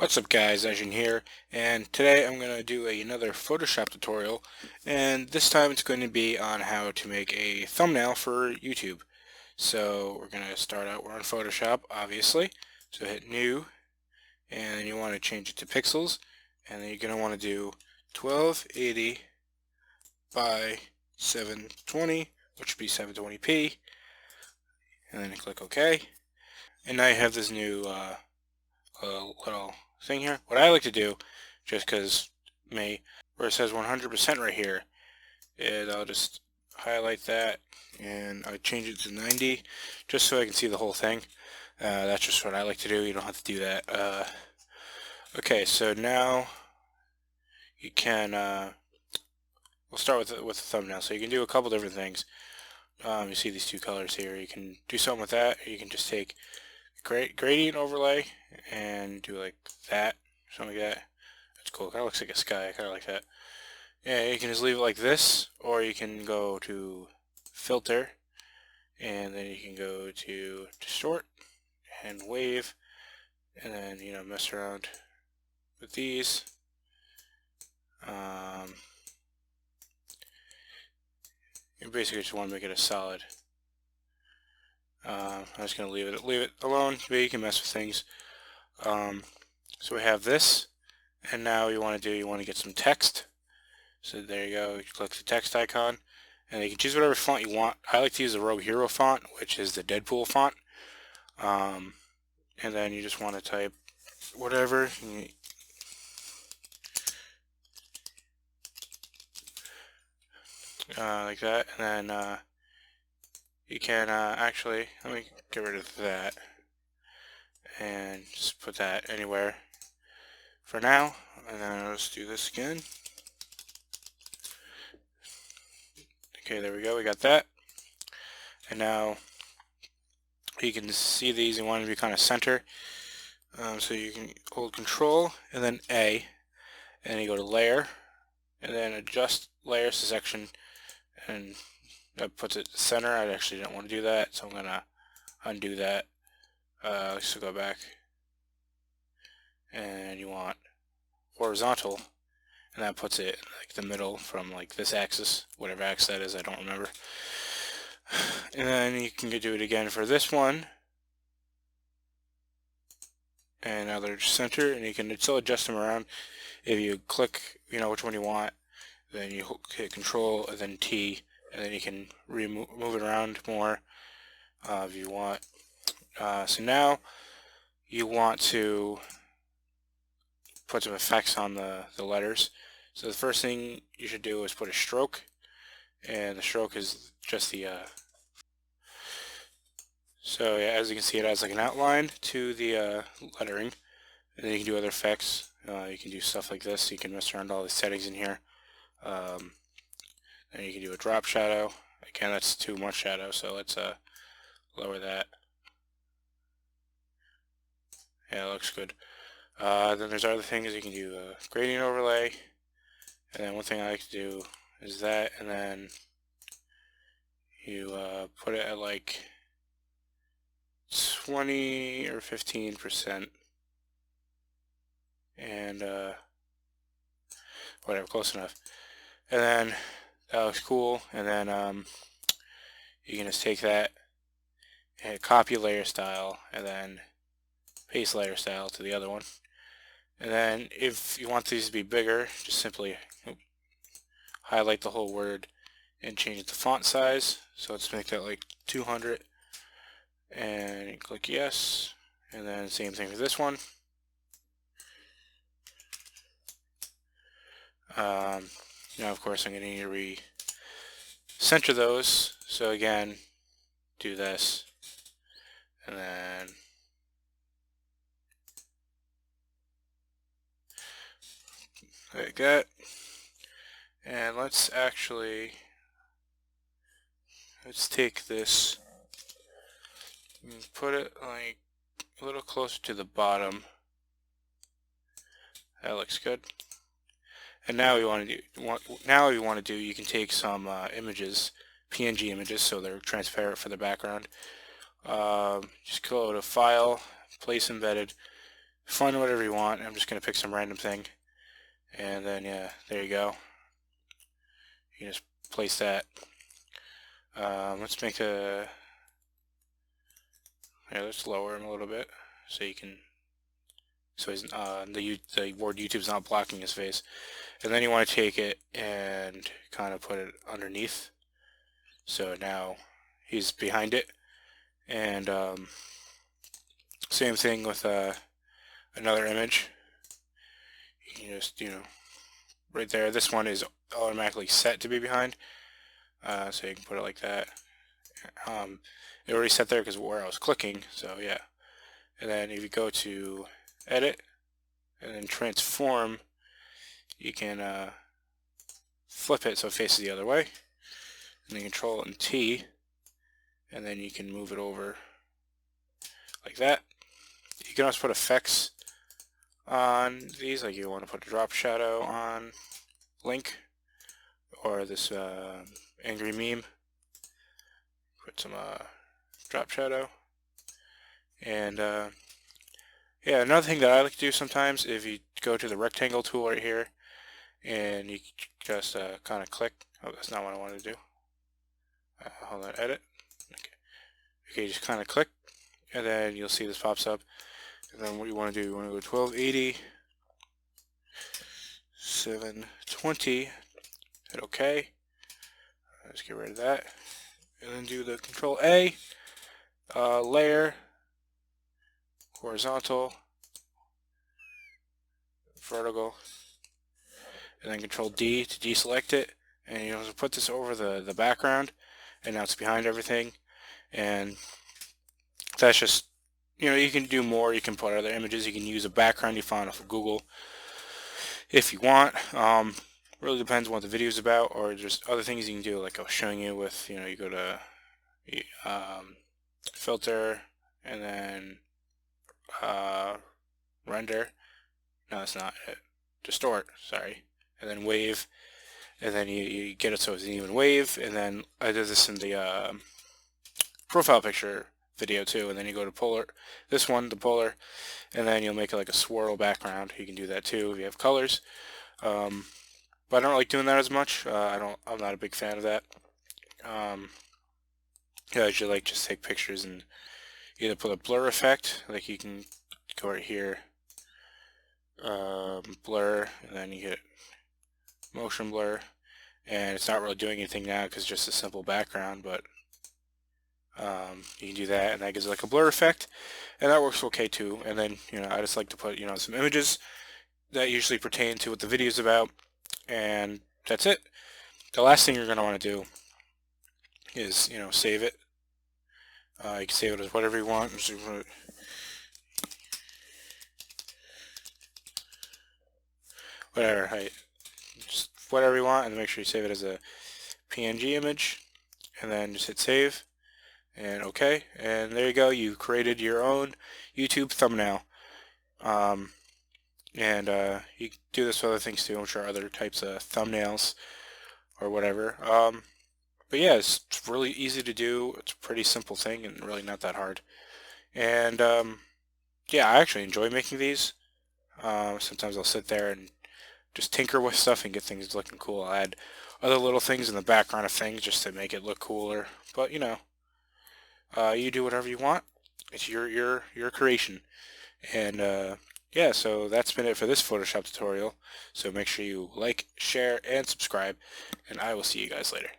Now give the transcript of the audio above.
What's up guys, Ajin here, and today I'm going to do another Photoshop tutorial, and this time it's going to be on how to make a thumbnail for YouTube. So we're going to start out, we're on Photoshop obviously, so hit new, and then you want to change it to pixels, and then you're going to want to do 1280 by 720, which would be 720p, and then you click OK, and now you have this new little thing here. What I like to do, just because where it says 100% right here, is I'll just highlight that and I change it to 90 just so I can see the whole thing. That's just what I like to do. You don't have to do that. Okay, so now you can we'll start with the thumbnail. So you can do a couple different things. You see these two colors here. You can do something with that, or you can just take gradient overlay and do like that, something like that. That's cool. Kind of looks like a sky. I kind of like that. Yeah, you can just leave it like this, or you can go to filter, and then you can go to distort and wave, and then mess around with these. You basically just want to make it a solid. I'm just gonna leave it alone. Maybe you can mess with things. So we have this, and now you want to get some text. So there you go. You click the text icon, and you can choose whatever font you want. I like to use the Rogue Hero font, which is the Deadpool font. And then you just want to type whatever. Like that, and then you can actually, let me get rid of that and just put that anywhere for now, and then let's do this again. Okay, there we go, we got that. And now you can see these, you want to be kind of center, so you can hold Control and then A, and you go to Layer, and then Adjust Layer Selection, and that puts it center. I actually don't want to do that, so I'm gonna undo that. So go back, and you want horizontal, and that puts it like the middle from like this axis, whatever axis that is, I don't remember. And then you can do it again for this one, and now they're center, and you can still adjust them around. If you click, which one you want, then you hit Control and then T, and then you can move it around more if you want. So now you want to put some effects on the letters. So the first thing you should do is put a stroke, and the stroke is just the so yeah, as you can see, it adds like an outline to the lettering, and then you can do other effects. You can do stuff like this. You can mess around all the settings in here. Then you can do a drop shadow. Again, that's too much shadow, so let's lower that. Yeah, it looks good. Then there's other things you can do. Gradient overlay, and then one thing I like to do is that, and then you put it at like 20 or 15%, and whatever, close enough. And then that looks cool. And then you can just take that and copy layer style, and then paste layer style to the other one. And then if you want these to be bigger, just simply highlight the whole word and change it to font size. So let's make that like 200, and click yes. And then same thing for this one. Now of course I'm going to need to re-center those. So again, do this, and then like that. And let's take this and put it like a little closer to the bottom. That looks good. And now you want to do, you can take some images, PNG images, so they're transparent for the background. Just go to File, Place Embedded, find whatever you want. I'm just going to pick some random thing. And then, yeah, there you go. You can just place that. Let's make a... Yeah, let's lower him a little bit so you can... So he's, the word YouTube's not blocking his face. And then you want to take it and kind of put it underneath. So now he's behind it. And same thing with another image. You can just, right there. This one is automatically set to be behind. So you can put it like that. It already set there because where I was clicking. So yeah. And then if you go to edit and then transform, you can flip it so it faces the other way. And then Control and T, and then you can move it over like that. You can also put effects on these, like you want to put a drop shadow on Link, or this angry meme. Put some drop shadow. And yeah, another thing that I like to do sometimes, if you go to the rectangle tool right here, and you just kind of click. Oh, that's not what I wanted to do. Hold on, edit. Okay, just kind of click, and then you'll see this pops up. And then what you want to do, you want to go 1280, 720, hit OK. Let's get rid of that. And then do the Control A, layer, horizontal, vertical, and then Control D to deselect it. And you put this over the background, and now it's behind everything. And that's just, you can do more. You can put other images. You can use a background you found off of Google if you want. Really depends on what the video is about, or just other things you can do, like I was showing you with, you go to filter, and then render. No, that's not it. Distort, sorry. And then wave, and then you get it so it's an even wave. And then I did this in the profile picture video too. And then you go to polar, this one, the polar, and then you'll make it like a swirl background. You can do that too if you have colors. But I don't like doing that as much. I'm not a big fan of that. Yeah, I usually like just take pictures and either put a blur effect, like you can go right here, blur, and then you hit motion blur, and it's not really doing anything now because it's just a simple background, but you can do that, and that gives it like a blur effect, and that works okay too. And then I just like to put some images that usually pertain to what the video is about, and that's it. The last thing you're going to want to do is save it. You can save it as whatever you want. Whatever, just whatever you want, and make sure you save it as a PNG image, and then just hit save and OK, and there you go. You created your own YouTube thumbnail. And you can do this with other things too. I'm sure other types of thumbnails or whatever. But yeah, it's really easy to do. It's a pretty simple thing and really not that hard. And yeah, I actually enjoy making these. Sometimes I'll sit there and just tinker with stuff and get things looking cool. I'll add other little things in the background of things just to make it look cooler. But you do whatever you want. It's your creation. And yeah, so that's been it for this Photoshop tutorial. So make sure you like, share, and subscribe, and I will see you guys later.